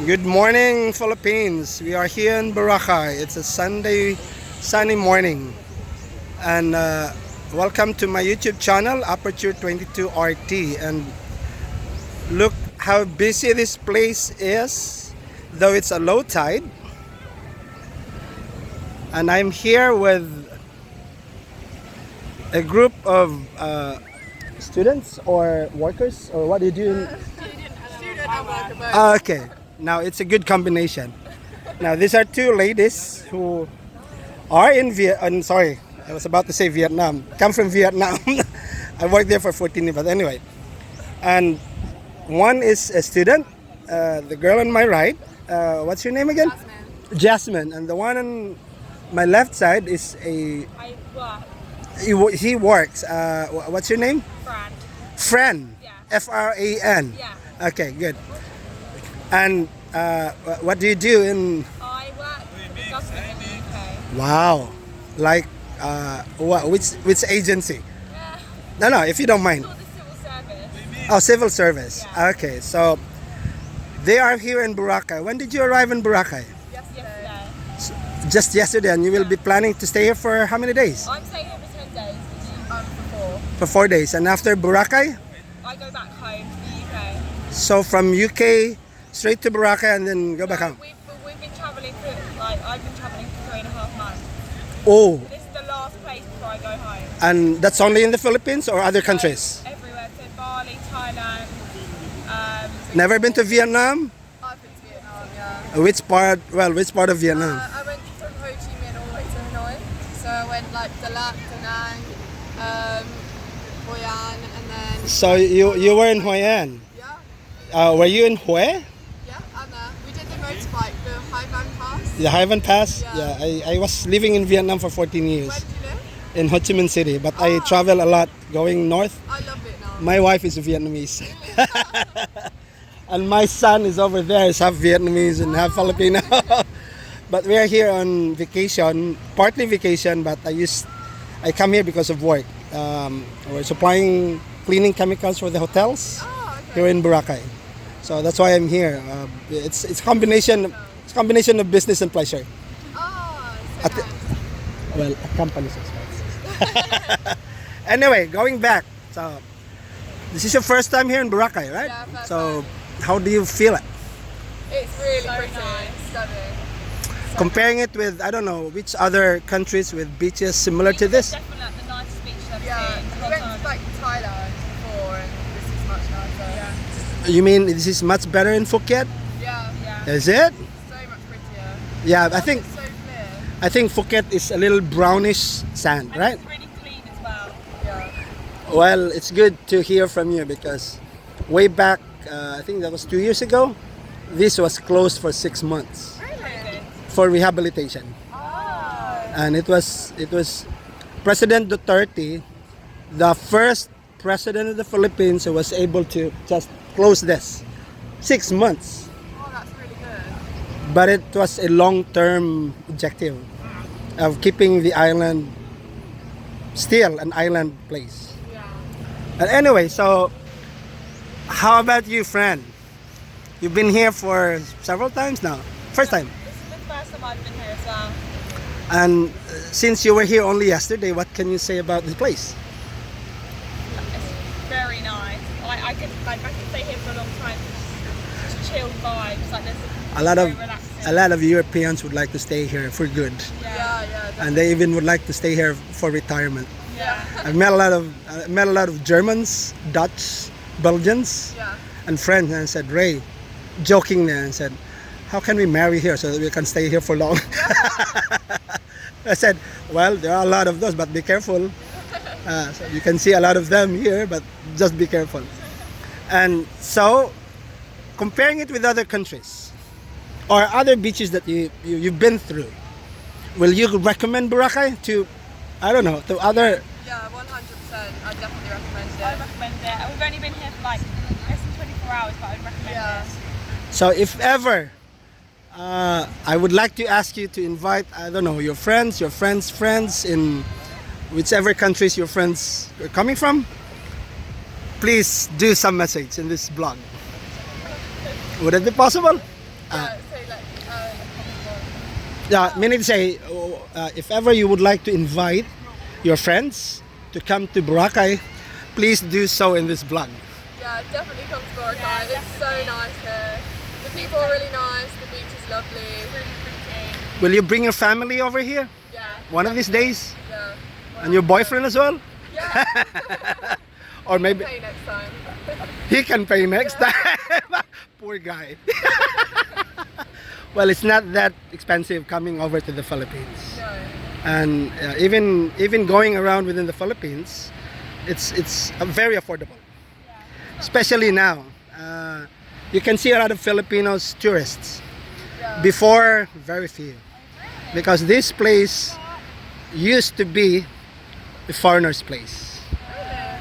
Good morning, Philippines. We are here in Boracay. It's a Sunday, sunny morning. And welcome to my YouTube channel, Aperture 22 RT. And look how busy this place is, though it's a low tide. And I'm here with a group of students or workers, or what do you do? Student and worker. Okay, now it's a good combination. Now these are two ladies who are in Vietnam. Sorry, I was about to say Vietnam. Come from Vietnam. I worked there for 14 years, but anyway. And one is a student, the girl on my right. What's your name again? Jasmine. And the one on my left side is a. I work. He works. What's your name? Fran. Fran. Yeah. Fran. Yeah. Okay, good. And what do you do in? I work for the government in the UK. Wow, like what? Which agency? Yeah. No, if you don't mind. For the civil service. Oh, civil service. Yeah. Okay, so they are here in Boracay. When did you arrive in Boracay? Yesterday. Just yesterday, and you will be planning to stay here for how many days? I'm staying here for 10 days. For 4. For 4 days, and after Boracay, I go back home to the UK. so from UK straight to Boracay, and then go back home. We've been travelling for, I've been travelling for 3.5 months. Oh, This is the last place before I go home. and that's only in the Philippines or other countries? Everywhere. So Bali, Thailand. Never been to Vietnam? I've been to Vietnam, yeah. Which part? Well, which part of Vietnam? I went from Ho Chi Minh all the way to Hanoi. So I went like Dalat, Da Nang, Hoi An, and then So you were in Hoi An. yeah, Were you in Hue? yeah, and we did the motorbike, the Hai Van Pass. The Haivan Pass? Yeah. I was living in Vietnam for 14 years Where did you live? in Ho Chi Minh City, but I travel a lot going north. I love Vietnam. My wife is Vietnamese. And my son is over there, is half Vietnamese and half Filipino. But we are here on vacation, partly vacation, but I come here because of work. We're supplying cleaning chemicals for the hotels Oh, okay. here in Boracay. So that's why I'm here. It's combination of business and pleasure. Oh, so At the- nice. Well, a company's expenses. Anyway, going back. So this is your first time here in Boracay, right? Yeah, first So time. how do you feel it? It's really So pretty, nice. stunning. Comparing it with, I don't know, which other countries with beaches similar to this? Definitely like the nicest beach I've Yeah, seen. we the whole went time. to like Thailand before, and this is much nicer. Yeah, You mean this is much better in Phuket? yeah, Yeah. Is it? so much prettier. Yeah, I think It's so clear. Phuket is a little brownish sand, And right? it's really clean as well. Yeah. Well, it's good to hear from you because way back, I think that was 2 years ago, this was closed for 6 months Really? for rehabilitation. Oh. And it was President Duterte, the first president of the Philippines who was able to just close this 6 months. Oh, that's really good. But it was a long-term objective of keeping the island still an island place. Yeah. And anyway, so how about you, Fran? You've been here for several times now. First time. This is the first time I've been here as well. And since you were here only yesterday, what can you say about this place? It's very nice. I could stay here for a long time. Just chill vibes. Like there's A lot of very relaxing. a lot of Europeans would like to stay here for good, Yeah, yeah. and they even would like to stay here for retirement. Yeah. I've met a lot of Germans, Dutch, Belgians, Yeah. and friends, and I said, Ray, jokingly, and said, how can we marry here so that we can stay here for long? I said, well, there are a lot of those, but be careful. So you can see a lot of them here, but just be careful. And so, comparing it with other countries or other beaches that you've been through, will you recommend Boracay to, I don't know, to other? Yeah, 100%. I definitely recommend I it. recommend it. We've only been here for like less than 24 hours, but I would recommend Yeah. it. So if ever, I would like to ask you to invite, I don't know, your friends' friends in whichever countries your friends are coming from. Please do some message in this blog. Would it be possible? Say like a comfortable. Yeah, meaning to say, if ever you would like to invite your friends to come to Boracay, please do so in this vlog. Yeah, definitely come to Boracay. It's so nice here. The people are really nice. The beach is lovely. Really pretty. Will you bring your family over here Yeah. one of these days? Yeah. And your boyfriend as well? Yeah. Or maybe Pay next time. he can pay next time. Poor guy. Well, it's not that expensive coming over to the Philippines. No. And even going around within the Philippines, it's very affordable. Especially now, you can see a lot of Filipinos tourists. Yeah. Before, very few, because this place used to be a foreigner's place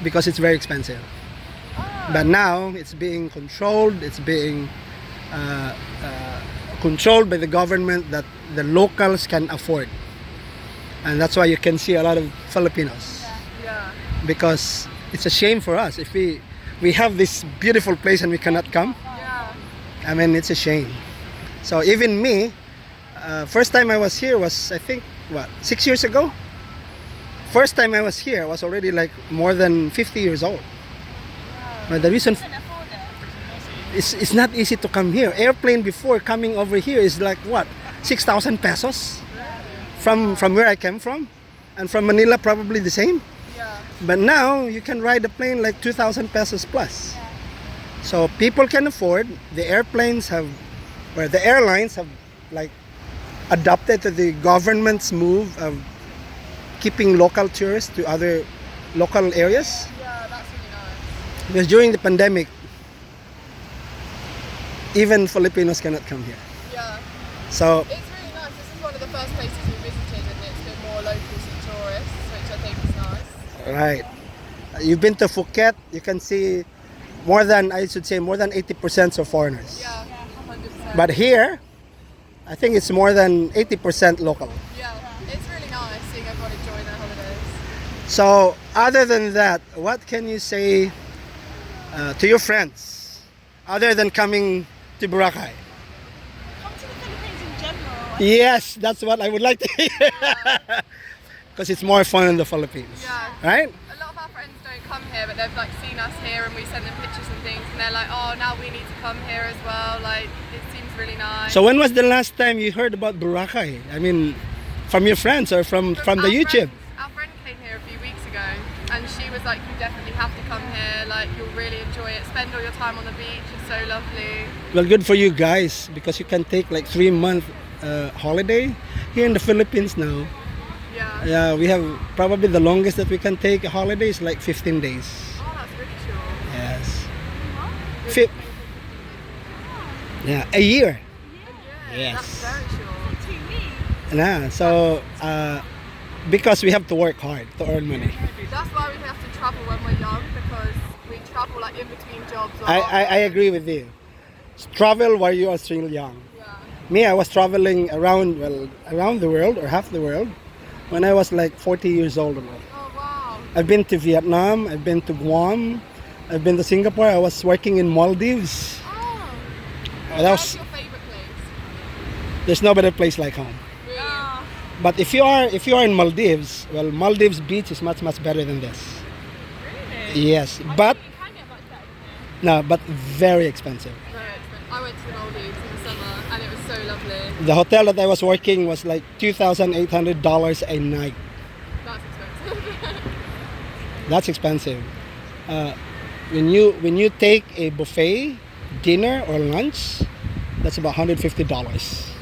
because it's very expensive. But now it's being controlled. It's being controlled by the government that the locals can afford, and that's why you can see a lot of Filipinos. Yeah. Because it's a shame for us if we have this beautiful place and we cannot come. Yeah. I mean, it's a shame. So even me, first time I was here was, I think, 6 years ago? First time I was here, I was already like more than 50 years old. But the reason, it's not easy to come here. Airplane before coming over here is like what? 6,000 pesos? From where I came from? And from Manila, probably the same. Yeah. But now you can ride a plane like 2,000 pesos plus. So people can afford. The airlines have like adopted to the government's move of keeping local tourists to other local areas. Yeah, that's really nice. Because during the pandemic, even Filipinos cannot come here. Yeah. So It's really nice. This is one of the first places we visited, and it's been more locals and tourists, which I think is nice. right, you've been to Phuket. You can see more than 80% of foreigners. Yeah, 100%. But here, I think it's more than 80% local. Yeah, it's really nice seeing everyone enjoying their holidays. So, other than that, what can you say to your friends, other than coming to Boracay? Come to the Philippines in general. Yes, that's what I would like to hear. Because it's more fun in the Philippines, Yeah. right? A lot of our friends don't come here, but they've like seen us here, and we send them pictures and things, and they're like, "Oh, now we need to come here as well." Like, it seems really nice. So, when was the last time you heard about Boracay? I mean, from your friends or from the our YouTube? Our friend came here a few weeks ago, and she was like, "You definitely have to come here. Like, you'll really enjoy it. Spend all your time on the beach. It's so lovely." Well, good for you guys because you can take like 3-month holiday here in the Philippines now. Yeah. Yeah, we have probably the longest that we can take a holiday is like 15 days. Oh, that's really short. Yes. Really Fi- amazing. Yeah, a year. Yeah, Yes. that's very short. 2 weeks. Yeah, so because we have to work hard to earn money. That's why we have to travel when we're young, because we travel like in between jobs. Or I agree with you. Travel while you are still young. Yeah. Me, I was traveling around the world or half the world when I was like 40 years old. Oh wow. I've been to Vietnam, I've been to Guam, I've been to Singapore. I was working in Maldives. Oh. That What's was, your favourite place? there's no better place like home. Really? Oh, But if you are in Maldives, well, Maldives beach is much better than this. really? Yes, but You can get much better than no, but very expensive. Very expensive. I went to the Maldives in the summer, and it was so lovely. The hotel that I was working was like $2,800 a night. That's expensive. That's expensive. When you take a buffet dinner or lunch, that's about $150.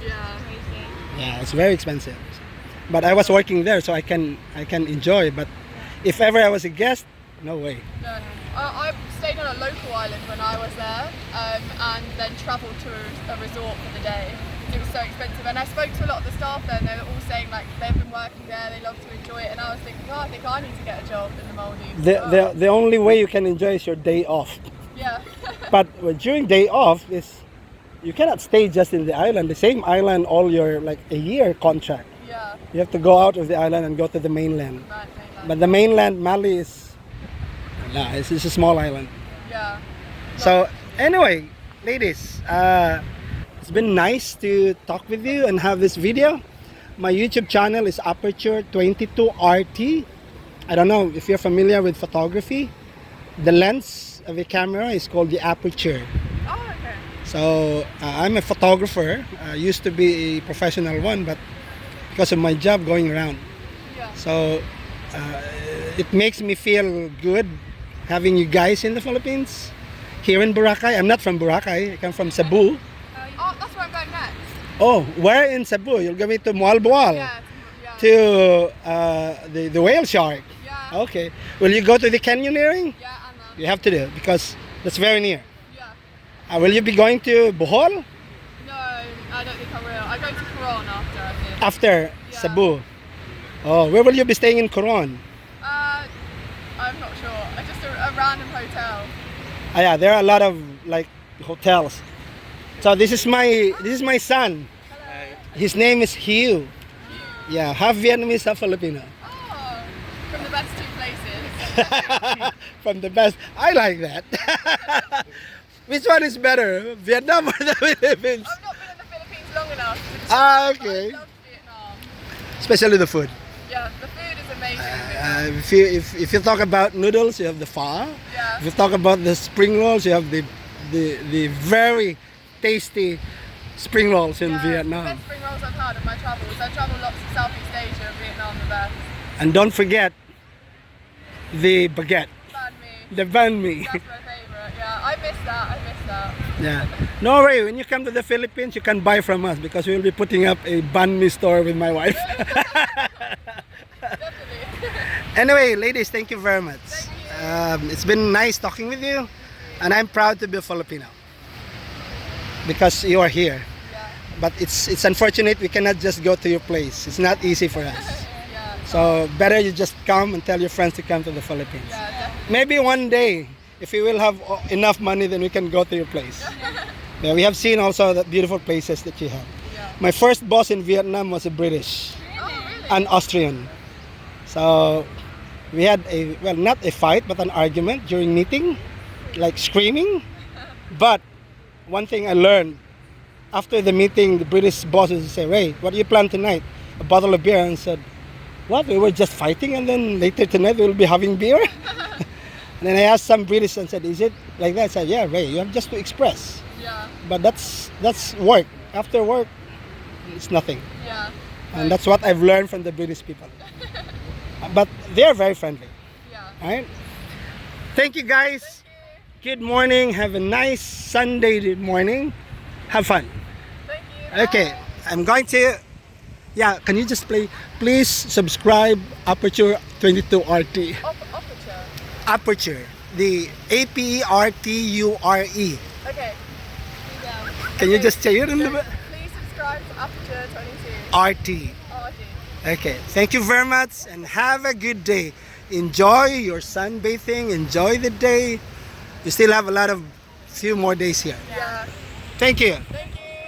Yeah. Yeah, it's very expensive. But I was working there, so I can enjoy. But if ever I was a guest, no way. No. I stayed on a local island when I was there, and then travelled to a resort for the day. It was so expensive, and I spoke to a lot of the staff there, and they were all saying like they've been working there, they love to enjoy it, and I was thinking, oh, I think I need to get a job in the Maldives. The only way you can enjoy is your day off. Yeah. But during day off is you cannot stay just in the island, the same island all your like a year contract. Yeah. You have to go out of the island and go to the mainland. Right, mainland. But the mainland, Mali is, it's a small island. Yeah. So anyway, ladies, It's been nice to talk with you and have this video. My YouTube channel is Aperture 22RT. I don't know if you're familiar with photography. The lens of a camera is called the aperture. Oh, okay. So I'm a photographer. I used to be a professional one, but because of my job going around. Yeah. So it makes me feel good having you guys in the Philippines. Here in Boracay. I'm not from Boracay. I come from Cebu. Oh, that's where I'm going next. Oh, where in Cebu? You're going to Moalboal? Yeah. To the whale shark? Yeah. Okay. Will you go to the canyoneering? Yeah, and You have to do because that's very near. yeah. Will you be going to Bohol No, I don't think I will. I go to Coron after, I think. after Yeah. Cebu? Oh, where will you be staying in Coron? I'm not sure. Just a random hotel. Yeah, there are a lot of like hotels. So this is my son. His name is Hugh. Yeah, half Vietnamese, half Filipino. Oh, from the best two places. From the best. I like that. Which one is better, Vietnam or the Philippines? I've not been in the Philippines long enough to decide, Ah, but okay. I love Vietnam. Especially the food. Yeah, the food is amazing. in Vietnam. If you talk about noodles, you have the pho. Yeah. If you talk about the spring rolls, you have the very tasty spring rolls in Yeah, Vietnam. The best spring rolls I've had on my travels. I travel lots to Southeast Asia and Vietnam the best. And don't forget the baguette, Banh mi. the banh mi. That's my favourite. Yeah, I miss that. Yeah. No worry, when you come to the Philippines, you can buy from us because we will be putting up a banh mi store with my wife. Definitely. Anyway, ladies, thank you very much. Thank you. It's been nice talking with you, and I'm proud to be a Filipino because you are here. Yeah. But it's unfortunate we cannot just go to your place. It's not easy for us. Yeah. So better you just come and tell your friends to come to the Philippines. Yeah, definitely. Maybe one day, if we will have enough money, then we can go to your place. Yeah, we have seen also the beautiful places that you have. Yeah. My first boss in Vietnam was a British, Oh, really? an Austrian. So we had not a fight, but an argument during meeting, like screaming. But one thing I learned, after the meeting, the British bosses would say, "Ray, what do you plan tonight? A bottle of beer?" And I said, "What? We were just fighting, and then later tonight we will be having beer?" And then I asked some British and said, "Is it like that?" I said, "Yeah, Ray, you have just to express. Yeah. But that's work. After work, it's nothing." Yeah. And that's what I've learned from the British people. But they're very friendly. Yeah. All right. Thank you, guys. Good morning. Have a nice Sunday morning. Have fun. Thank you. Okay. Bye. I'm going to. Yeah. Can you just play? Please subscribe Aperture 22RT. Aperture. Aperture. The APERTURE. Okay. Can you just say it a little bit? Please subscribe to Aperture 22. RT. RT. Okay, thank you very much and have a good day. Enjoy your sunbathing, enjoy the day. You still have few more days here. Yeah. Thank you. Thank you.